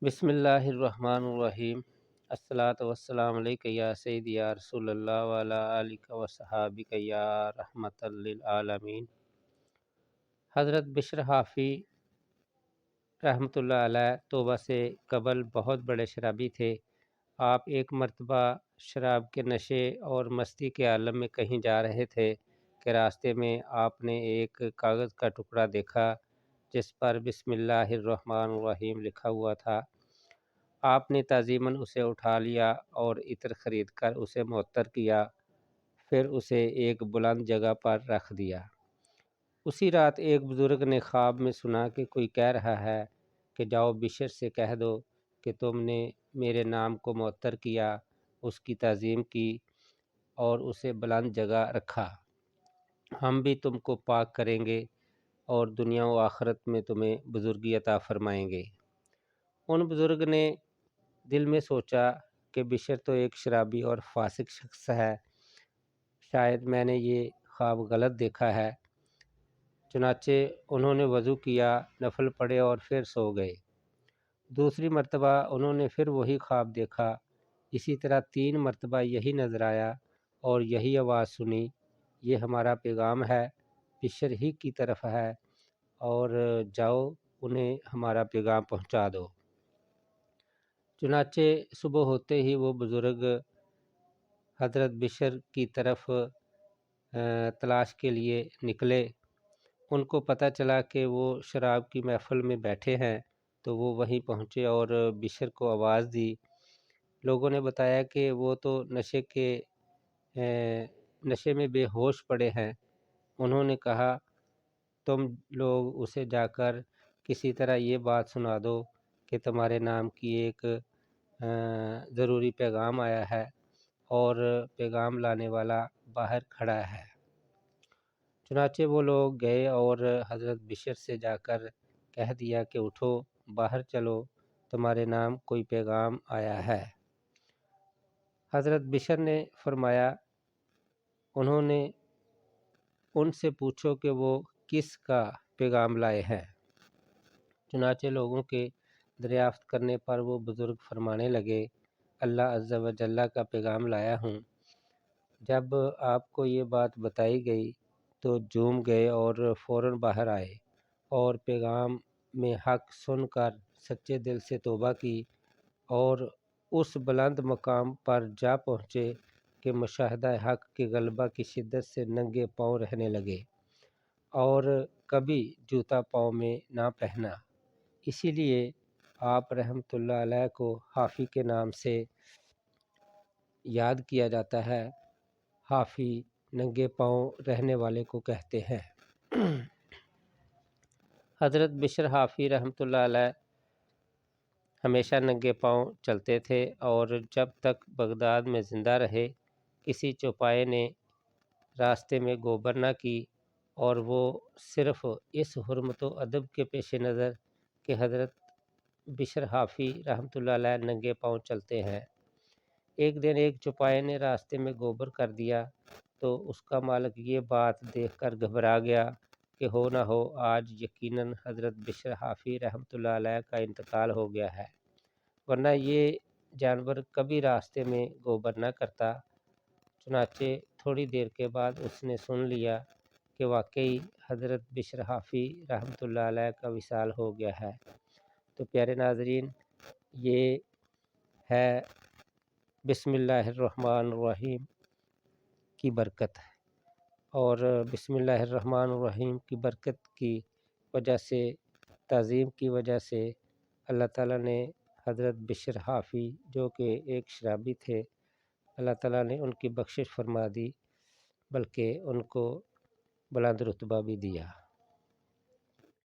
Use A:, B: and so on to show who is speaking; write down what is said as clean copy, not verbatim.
A: بسم اللہ الرحمن الرحیم۔ الصلاۃ والسلام علیک یا سیدی یا رسول اللہ وعلی آلک و صحابک یا رحمۃ للعالمین۔ حضرت بشر حافی رحمۃ اللہ علیہ توبہ سے قبل بہت بڑے شرابی تھے۔ آپ ایک مرتبہ شراب کے نشے اور مستی کے عالم میں کہیں جا رہے تھے کہ راستے میں آپ نے ایک کاغذ کا ٹکڑا دیکھا جس پر بسم اللہ الرحمن الرحیم لکھا ہوا تھا۔ آپ نے تعظیماً اسے اٹھا لیا اور عطر خرید کر اسے معطر کیا، پھر اسے ایک بلند جگہ پر رکھ دیا۔ اسی رات ایک بزرگ نے خواب میں سنا کہ کوئی کہہ رہا ہے کہ جاؤ بشر سے کہہ دو کہ تم نے میرے نام کو معطر کیا، اس کی تعظیم کی اور اسے بلند جگہ رکھا، ہم بھی تم کو پاک کریں گے اور دنیا و آخرت میں تمہیں بزرگی عطا فرمائیں گے۔ ان بزرگ نے دل میں سوچا کہ بشر تو ایک شرابی اور فاسق شخص ہے، شاید میں نے یہ خواب غلط دیکھا ہے۔ چنانچہ انہوں نے وضو کیا، نفل پڑھے اور پھر سو گئے۔ دوسری مرتبہ انہوں نے پھر وہی خواب دیکھا، اسی طرح 3 مرتبہ یہی نظر آیا اور یہی آواز سنی، یہ ہمارا پیغام ہے، بشر ہی کی طرف ہے اور جاؤ انہیں ہمارا پیغام پہنچا دو۔ چنانچہ صبح ہوتے ہی وہ بزرگ حضرت بشر کی طرف تلاش کے لیے نکلے۔ ان کو پتہ چلا کہ وہ شراب کی محفل میں بیٹھے ہیں، تو وہ وہیں پہنچے اور بشر کو آواز دی۔ لوگوں نے بتایا کہ وہ تو نشے میں بے ہوش پڑے ہیں۔ انہوں نے کہا تم لوگ اسے جا کر کسی طرح یہ بات سنا دو کہ تمہارے نام کی ایک ضروری پیغام آیا ہے اور پیغام لانے والا باہر کھڑا ہے۔ چنانچہ وہ لوگ گئے اور حضرت بشر سے جا کر کہہ دیا کہ اٹھو، باہر چلو، تمہارے نام کوئی پیغام آیا ہے۔ حضرت بشر نے فرمایا انہوں نے ان سے پوچھو کہ وہ کس کا پیغام لائے ہیں۔ چنانچہ لوگوں کے دریافت کرنے پر وہ بزرگ فرمانے لگے اللہ عز و جل کا پیغام لایا ہوں۔ جب آپ کو یہ بات بتائی گئی تو جھوم گئے اور فوراً باہر آئے اور پیغام میں حق سن کر سچے دل سے توبہ کی اور اس بلند مقام پر جا پہنچے کہ مشاہدہ حق کے غلبہ کی شدت سے ننگے پاؤں رہنے لگے اور کبھی جوتا پاؤں میں نہ پہنا۔ اسی لیے آپ رحمۃ اللہ علیہ کو حافی کے نام سے یاد کیا جاتا ہے۔ حافی ننگے پاؤں رہنے والے کو کہتے ہیں۔ حضرت بشر حافی رحمۃ اللہ علیہ ہمیشہ ننگے پاؤں چلتے تھے اور جب تک بغداد میں زندہ رہے کسی چوپائے نے راستے میں گوبر نہ کی، اور وہ صرف اس حرمت و ادب کے پیش نظر کہ حضرت بشر حافی رحمۃ اللہ علیہ ننگے پاؤں چلتے ہیں۔ ایک دن ایک چوپائے نے راستے میں گوبر کر دیا تو اس کا مالک یہ بات دیکھ کر گھبرا گیا کہ ہو نہ ہو آج یقیناً حضرت بشر حافی رحمۃ اللہ علیہ کا انتقال ہو گیا ہے، ورنہ یہ جانور کبھی راستے میں گوبر نہ کرتا۔ چنانچہ تھوڑی دیر کے بعد اس نے سن لیا کہ واقعی حضرت بشر حافی رحمۃ اللہ علیہ کا وصال ہو گیا ہے۔ تو پیارے ناظرین، یہ ہے بسم اللہ الرحمن الرحیم کی برکت، اور بسم اللہ الرحمن الرحیم کی برکت کی وجہ سے، تعظیم کی وجہ سے اللہ تعالیٰ نے حضرت بشر حافی جو کہ ایک شرابی تھے، اللہ تعالیٰ نے ان کی بخشش فرما دی، بلکہ ان کو بلند رتبہ بھی دیا۔